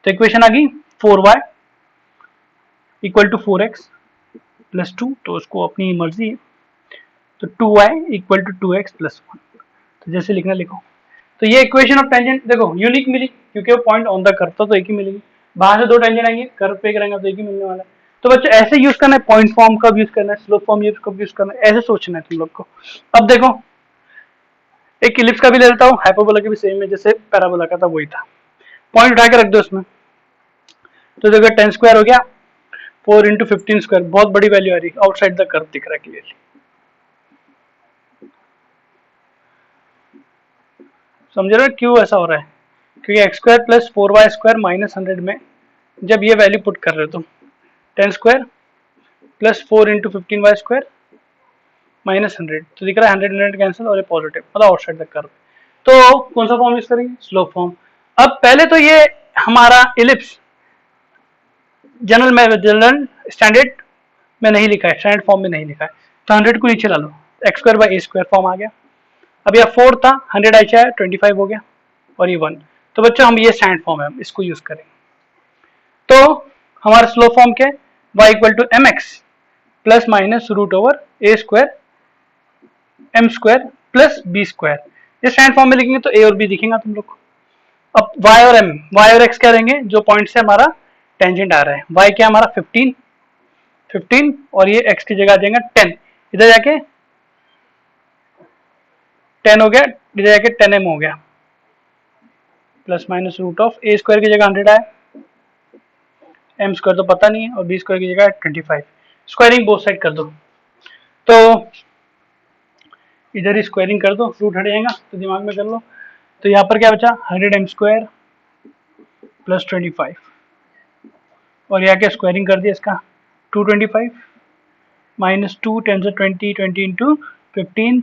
तो इक्वेशन आ गई 4y equal to 4x plus 2, तो उसको अपनी मर्जी है, तो 2y equal to 2x plus 1, तो जैसे लिखना लिखो। तो ये इक्वेशन ऑफ टेंजेंट देखो यूनिक मिली, क्योंकि वो पॉइंट ऑन द कर्व था तो एक ही मिलेगी, बाहर से दो टेंजेंट आएंगे कर्व पे करेंगे तो एक ही मिलने वाला है। तो बच्चों ऐसे यूज करना है, पॉइंट फॉर्म कब यूज करना है, स्लोप फॉर्म कब यूज करना है, ऐसे सोचना है तुम लोग को। अब देखो एक इलिप्स का भी ले लेता हूँ, हाइपरबोला के भी सेम है जैसे पैराबोला का था वही था। पॉइंट उठा के रख दो इसमें, तो देखो 10 स्क्वायर हो गया 4 इंटू 15 स्क्वायर, बहुत बड़ी वैल्यू आ रही है, आउटसाइड द कर्व दिख रहा है क्लियरली। समझ रहे हो क्यों ऐसा हो रहा है, क्योंकि एक्स स्क्वायर प्लस 4y स्क्वायर माइनस 100 में जब ये वैल्यू पुट कर रहे हो तुम 10 square plus 4 into 15y square minus 100, तो दिख रहा है 100 100 कैंसिल और ये पॉजिटिव मतलब आउटसाइड द कर्व। तो कौन सा फॉर्म यूज करेंगे, स्लोप फॉर्म। अब पहले तो ये हमारा इलिप्स जनरल स्टैंडर्ड में नहीं लिखा है, स्टैंडर्ड फॉर्म में नहीं लिखा है, तो 100 को नीचे ला लो, x square by A square form आ गया। अब यह 4 था 100 आया 25 हो गया और ये 1, तो बच्चों हम ये स्टैंडर्ड फॉर्म है, हम इसको यूज करेंगे। तो हमारा स्लोप फॉर्म क्या है, y equal to M x plus minus root over A square M square plus B square, ये स्टैंडर्ड फॉर्म में लिखेंगे तो ए और बी दिखेगा तुम लोग को। अब y और m, y और x क्या रहेंगे, जो पॉइंट से हमारा टेंजेंट आ रहा है, y क्या हमारा 15 और ये x की जगह आ जाएगा 10, इधर जाके 10 हो गया, इधर जाके 10m हो गया, plus minus root of A square की जगह 100 आया, एम स्क्वायर तो पता नहीं है और बी स्क्वायर की जगह 25, स्क्वायरिंग बोथ साइड कर दो, तो इधर ही स्क्वायरिंग कर दो, रूट हट जाएगा तो दिमाग में कर लो। तो यहाँ पर क्या बचा 100m स्क्वायर प्लस 25 और यहाँ क्या स्क्वायरिंग कर दिया इसका 225 माइनस 2 10 से 20 20 into 15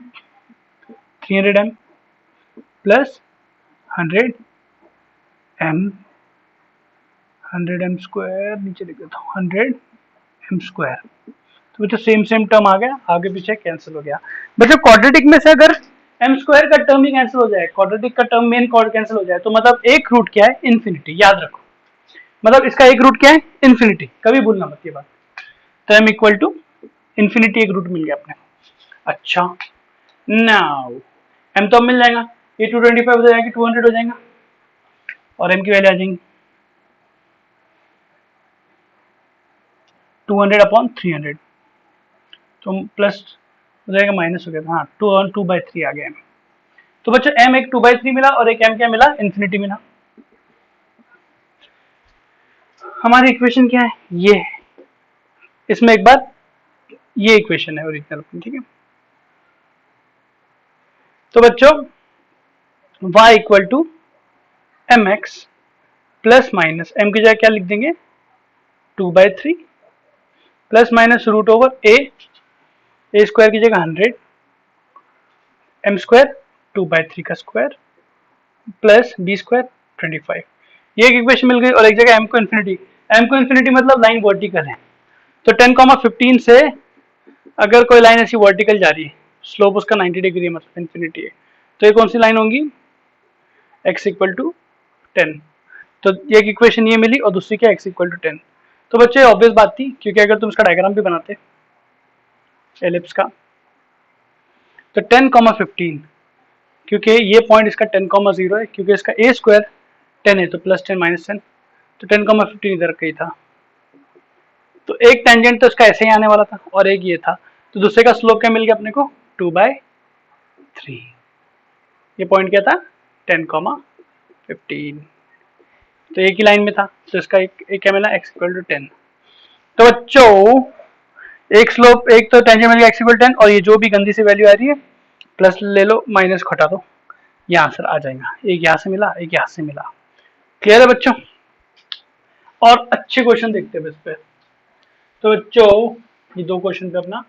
300m plus 100m square, नीचे लिख देता हूँ 100m स्क्वायर, तो बच्चों सेम सेम टर्म आ गया, आगे पीछे कैंसिल हो गया। बच्चों क्वाड्रेटिक में से अगर m स्क्वायर का टर्म ही कैंसिल हो जाए, क्वाड्रेटिक का टर्म मेन कॉर्ड कैंसिल हो जाए, तो मतलब एक रूट क्या है इन्फिनिटी, याद रखो, मतलब इसका एक रूट क्या है इन्फिनिटी, कभी भूलना मत ये बात। तो m इक्वल टू इन्फिनिटी एक रूट मिल गया अपने। अच्छा नाउ m तो अब मिल जाएगा, ये 225 हो जाएगा 200 हो जाएगा और m की वैल्यू आ जाएंगी 200 अपॉन 300, तो प्लस हो जाएगा माइनस हो गया, हाँ 2/3 आ गया m। तो बच्चों m एक 2/3 मिला और एक m क्या मिला इन्फिनिटी मिला। हमारी इक्वेशन क्या है ये, इसमें एक बार ये इक्वेशन है ओरिजिनल, ठीक है। तो बच्चों y equal to M x plus minus m की जगह क्या लिख देंगे 2/3 प्लस माइनस रूट ओवर ए स्क्वायर की जगह 100 m स्क्वायर 2/3 का स्क्वायर प्लस बी स्क्वायर 25, ये एक इक्वेशन मिल गई। और एक जगह m को इन्फिनिटी मतलब लाइन वर्टिकल है, तो 10,15 से अगर कोई लाइन ऐसी वर्टिकल जा रही है स्लोप उसका 90 डिग्री है मतलब इन्फिनिटी है, तो ये कौन सी लाइन होंगी x इक्वल टू 10, तो ये एक इक्वेशन ये मिली और दूसरी क्या x इक्वल टू 10। तो बच्चे ऑब्वियस बात थी, क्योंकि अगर तुम इसका डायग्राम भी बनाते एलिप्स का, तो 10,15 क्योंकि ये पॉइंट इसका 10,0 है, क्योंकि इसका ए स्क्वायर 10 है तो +10 -10, तो 10,15 इधर का ही था। तो एक टेंजेंट तो इसका ऐसे ही आने वाला था और एक ये था, तो दूसरे का स्लोप क्या मिल गया अपने को 2/3। ये पॉइंट क्या था 10,15, तो एक ही लाइन में था, तो इसका एक क्या मिला x=10। तो बच्चों एक स्लोप, एक तो टेंजेंट मिल गया x=10, और ये जो भी गंदी सी वैल्यू आ रही है प्लस ले लो माइनस घटा दो, ये आंसर आ जाएगा। एक यहाँ से मिला, एक यहाँ से मिला। क्लियर है बच्चों? और अच्छे क्वेश्चन देखते हैं इस पे। तो बच्चों ये दो क्वेश्चन पे अपना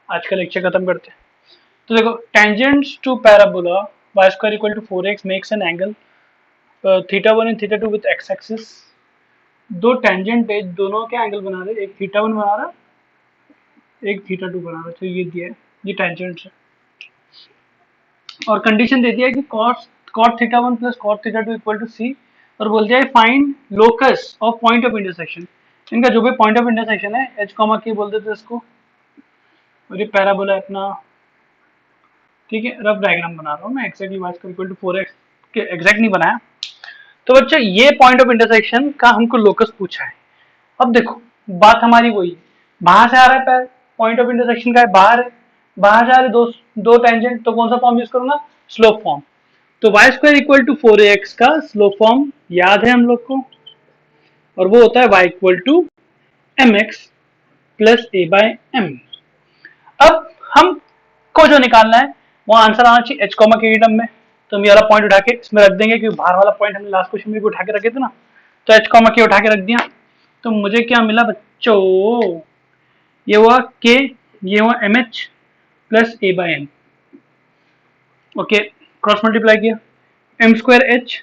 आज का लेक्चर खत्म करते हैं। तो देखो, tangents to parabola y² = 4x makes an angle θ1 and θ2 with x axis. दो टेंजेंट है, दोनों के एंगल बना रहे, एक θ1 बना रहा, एक θ2 बना रहा। तो ये दिया है, ये टेंजेंट्स है, और कंडीशन दे दिया है कि cot θ1 plus cot θ2 equal to c, और बोल दिया है find locus of point of intersection. इनका जो भी पॉइंट ऑफ इंटरसेक्शन है h, k बोल देते इसको, और ये पैराबोला अपना, ठीक है। रफ डायग्राम बना रहा हूँ मैं, एक्जैक्टली y² = 4x के एग्जैक्ट नहीं बनाया। तो बच्चों ये पॉइंट ऑफ इंटरसेक्शन का हमको लोकस पूछा है। अब देखो बात हमारी वही है, बाहर से आ रहा है पॉइंट ऑफ इंटरसेक्शन का है, बाहर है, बाहर से आ रहे दो टेंजेंट, तो कौन सा फॉर्म यूज करूंगा, स्लोप फॉर्म। तो y² = 4ax का स्लोप फॉर्म याद है हम लोग को, और वो होता है y = mx प्लस a/m। अब हमको जो निकालना है वो आंसर आना चाहिए h, के टर्म में। तो हम ये वाला पॉइंट उठा के इसमें रख देंगे, क्योंकि बाहर वाला पॉइंट हमने लास्ट क्वेश्चन में भी उठा के रखे थे ना, तो h, के उठा के रख दिया। तो मुझे क्या मिला बच्चों, ये हुआ k, ये हुआ mh plus a/m। Okay, cross multiply किया, m²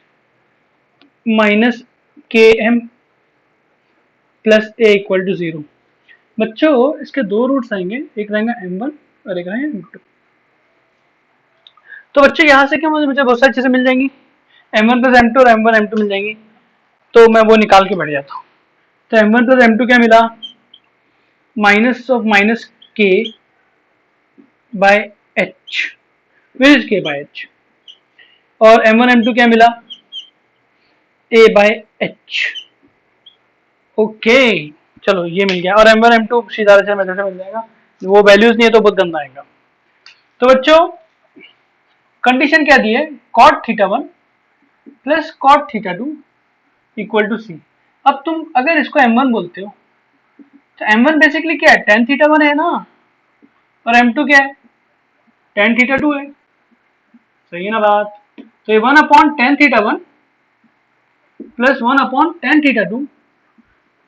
minus km plus a = 0। बच्चों इसके दो रूट्स आएंगे, एक रहेगा m1 और एक रहेगा m2। तो बच्चों यहाँ से क्या मुझे बहुत सारी चीजें मिल जाएंगी, m1 प्लस m2 और m1 m2 मिल जाएंगी, तो मैं वो निकाल के बैठ जाता हूँ। तो m1 प्लस m2 क्या मिला, minus of minus k by h, where is k by h, और m1 m2 क्या मिला, a बाय h। ओके चलो ये मिल गया, और m1 m2 सीधा से मेथड से मिल जाएगा, वो वैल्यूज नहीं है तो बहुत गंदा आएगा। तो बच्चों कंडीशन क्या दी है, cot θ1 plus cot θ2 equal to c। अब तुम अगर इसको m1 बोलते हो तो m1 बेसिकली क्या है, tan θ1 है ना, और m2 क्या है, tan θ2 है। सही है ना बात? तो ये 1/tan θ1 plus 1/tan θ2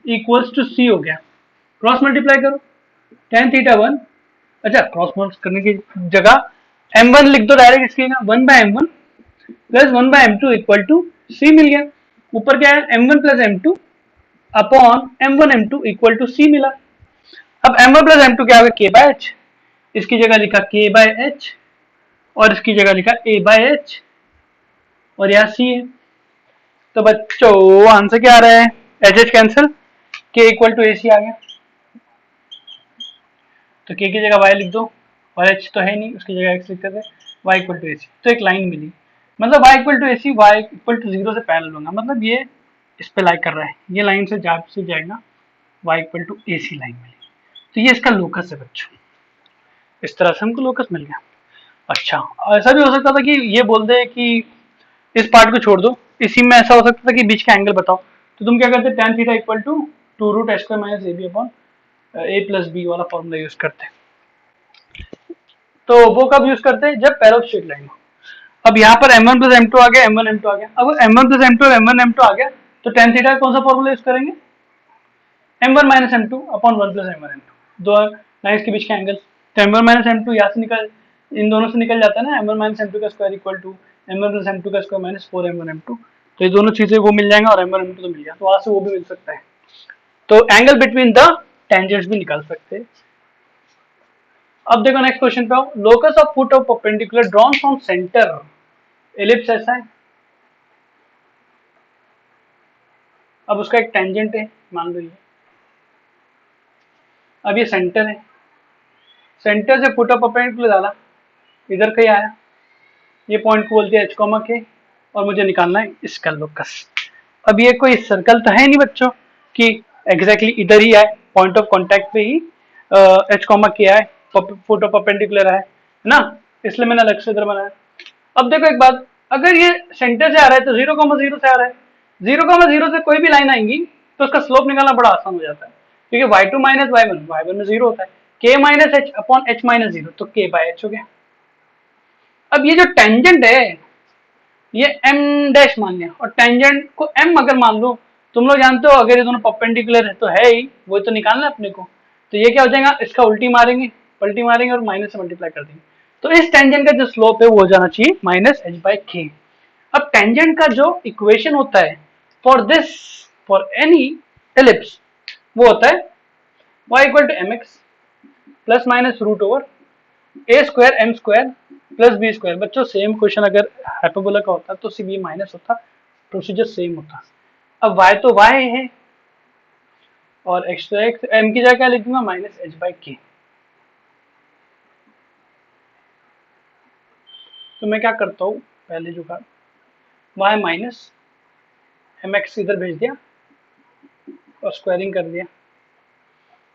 equals to c हो गया। क्रॉस मल्टीप्लाई करो, tan θ1, अच्छा क्रॉस मल्टीप्लाई करने की जगह m1 लिख दो डायरेक्ट, इसकी 1/m1 plus 1/m2 equal to c मिल गया। ऊपर क्या है, m1 plus m2 upon m1 m2 equal to c मिला। अब m1 प्लस m2 क्या होगा, k बाय h, इसकी जगह लिखा k बाय h, और इसकी जगह लिखा a बाय h, और यहाँ c है। तो बच्चों आंसर क्या आ रहा है, h h cancel, k equal to A c आ गया। तो k की जगह y लिख दो, और h तो है नहीं, उसकी जगह x लिख देते, y equal to A C, तो एक लाइन मिली। मतलब y equal to A C, y equal to 0 से पैरेलल होगा, मतलब ये इस पे लाइक कर रहा है, ये लाइन से जाएगा, y equal to A c line मिली। तो ये इसका लोकस है बच्चों, इस तरह से हमको लोकस मिल गया। अच्छा ऐसा भी हो सकता था कि ये बोल दे कि इस पार्ट को छोड़ दो, इसी में ऐसा हो सकता था कि बीच का एंगल बताओ, तो तुम क्या करते, tan theta equal to 2√h² minus ab upon a plus b वाला फॉर्मूला यूज करते। तो वो कब यूज करते हैं, जब पैरेलल स्ट्रेट लाइन हो। अब यहाँ पर m1 प्लस m2 आ गया, m1 m2 आ गया। अब m1 प्लस m2 और m1 m2 आ गया, तो tan थीटा कौन सा फॉर्मूला यूज करेंगे, m1 minus m2 upon 1 plus m1 m2, दो लाइन्स के बीच का एंगल। तो m1 माइनस m2 यहाँ से निकल, इन दोनों से निकल जाता है ना, m1 माइनस m2 का square equal to m1 plus m2 का स्क्वायर माइनस 4m1 m2। तो ये दोनों चीजें वो मिल जाएंगे, और m1 m2 तो मिल गया, तो वहां से वो भी मिल सकता है। तो एंगल बिटवीन द टेंजेंट्स भी निकाल सकते हैं। अब देखो नेक्स्ट क्वेश्चन पे आओ, locus of foot of perpendicular drawn from centre, ellipse ऐसा है। अब उसका एक टेंजेंट है, मान लो ये, अब ये सेंटर है, सेंटर से फुट ऑफ परपेंडिकुलर डाला, इधर कहीं आया, ये पॉइंट को बोलते हैं h कॉमा के, और मुझे निकालना है इसका लोकस। अब ये कोई सर्कल तो है नहीं बच्चों कि एग्जैक्टली इधर ही आए, पॉइंट ऑफ कांटेक्ट पे ही h कॉमा के आए, फोटो परपेंडिकुलर है ना, इसलिए मैंने अलग से इधर बनाया। अब देखो एक बात, अगर ये सेंटर से आ रहा है तो 0,0 से आ रहा है, 0,0 से कोई भी लाइन आएंगी तो उसका स्लोप निकालना बड़ा आसान हो जाता है, क्योंकि y2 माइनस y1 में 0 होता है, k minus H upon h minus 0, तो k बाय h हो गया। अब ये जो टेंजेंट है ये m डैश मान लिया, और टेंजेंट को m अगर मान लो, तुम लोग जानते हो अगर ये दोनों परपेंडिकुलर है तो है ही, वो तो निकालना है अपने को, तो ये क्या हो जाएगा, इसका उल्टी मारेंगे, पलटी मारेंगे और माइनस से मल्टीप्लाई कर देंगे, तो इस टेंजेंट का जो स्लोप है वो हो जाना चाहिए माइनस एच बाई के। अब टेंजेंट का जो इक्वेशन होता है for this, for any ellipse, वो होता है y equal to M x plus minus root over A square M square plus B square. बच्चों सेम क्वेश्चन अगर हाइपरबोला का होता तो सिर्फ ये माइनस होता, प्रोसीजर सेम होता। अब y तो y है और x तो x, m की जगह क्या लिख दूंगा माइनस एच बाई के। तो मैं क्या करता हूँ, पहले जो का y माइनस एम एक्स इधर भेज दिया और स्क्वायरिंग कर दिया,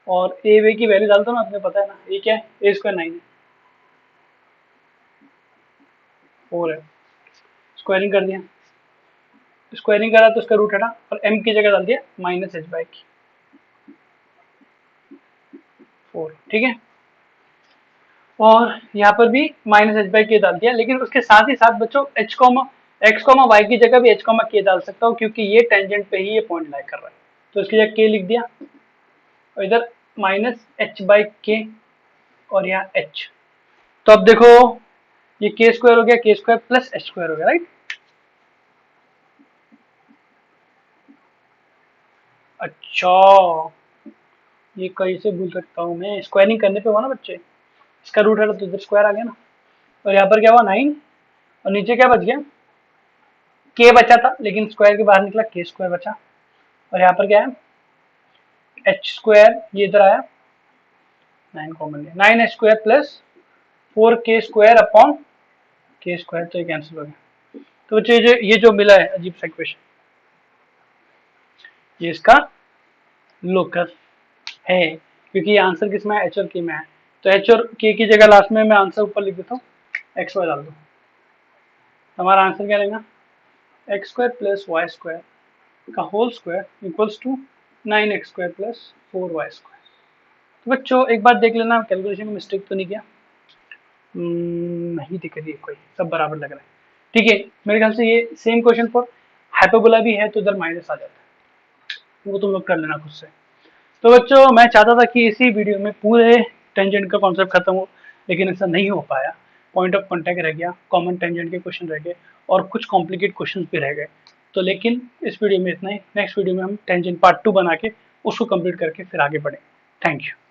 और ए वे की वैल्यू डालता हूँ ना, आपने पता है ना ये क्या है, ए स्क्वायर 9 है, 4 है, स्क्वायरिंग कर दिया, स्क्वायरिंग करा तो उसका रूट हटा और m की जगह डाल दिया माइनस एच बाई 4, ठीक है। और यहाँ पर भी माइनस एच बाई के डाल दिया, लेकिन उसके साथ ही साथ बच्चों h comma x comma y की जगह भी h कॉमा के डाल सकता हूँ, क्योंकि ये टेंजेंट पे ही ये पॉइंट लाई कर रहा है, तो इसकी जगह के लिख दिया और इधर माइनस एच बाई के और यहाँ h। तो अब देखो ये के स्क्वायर हो गया, के स्क्वायर प्लस एच स्क्वायर हो गया, राइट। अच्छा ये कैसे भूल सकता हूँ मैं, स्क्वायरिंग करने पे हुआ ना बच्चे, इसका रूट है तो इधर स्क्वायर आ गया ना, और यहाँ पर क्या हुआ 9 और नीचे क्या बच गया, के बचा था लेकिन स्क्वायर के बाहर निकला, के स्क्वायर बचा, और यहाँ पर क्या है एच स्क्वायर, ये इधर आया 9 कॉमन लिया, 9 एच स्क्वायर प्लस 4 के स्क्वायर अपॉन के स्क्वायर, तो ये कैंसिल हो गया। तो बच्चे ये जो मिला है अजीब सा इक्वेशन, ये इसका लोकस है, क्योंकि ये आंसर किसमें है, एच और के में है, तो एच और के की जगह लास्ट में मैं आंसर ऊपर लिख देता हूँ, एक्स वाई डाल दो, हमारा आंसर क्या रहेगा x square plus Y square का whole square equals to 9x square प्लस 4y स्क्वायर। तो बच्चों एक बार देख लेना कैलकुलेशन में मिस्टेक तो नहीं किया, नहीं दिख रही है कोई, सब बराबर लग रहा है, ठीक है। मेरे ख्याल से ये सेम क्वेश्चन फॉर हाइपरबोला भी है, तो इधर माइनस आ जाता है, वो तुम लोग कर लेना खुद से। तो बच्चों मैं चाहता था कि इसी वीडियो में पूरे टेंजेंट का कॉन्सेप्ट खत्म हो, लेकिन ऐसा नहीं हो पाया, पॉइंट ऑफ कॉन्टैक्ट रह गया, कॉमन टेंजेंट के क्वेश्चन रह गए और कुछ कॉम्प्लिकेट क्वेश्चन भी रह गए। तो लेकिन इस वीडियो में इतना ही, नेक्स्ट वीडियो में हम टेंजेंट पार्ट 2 बना के उसको कंप्लीट करके फिर आगे बढ़ें। Thank you.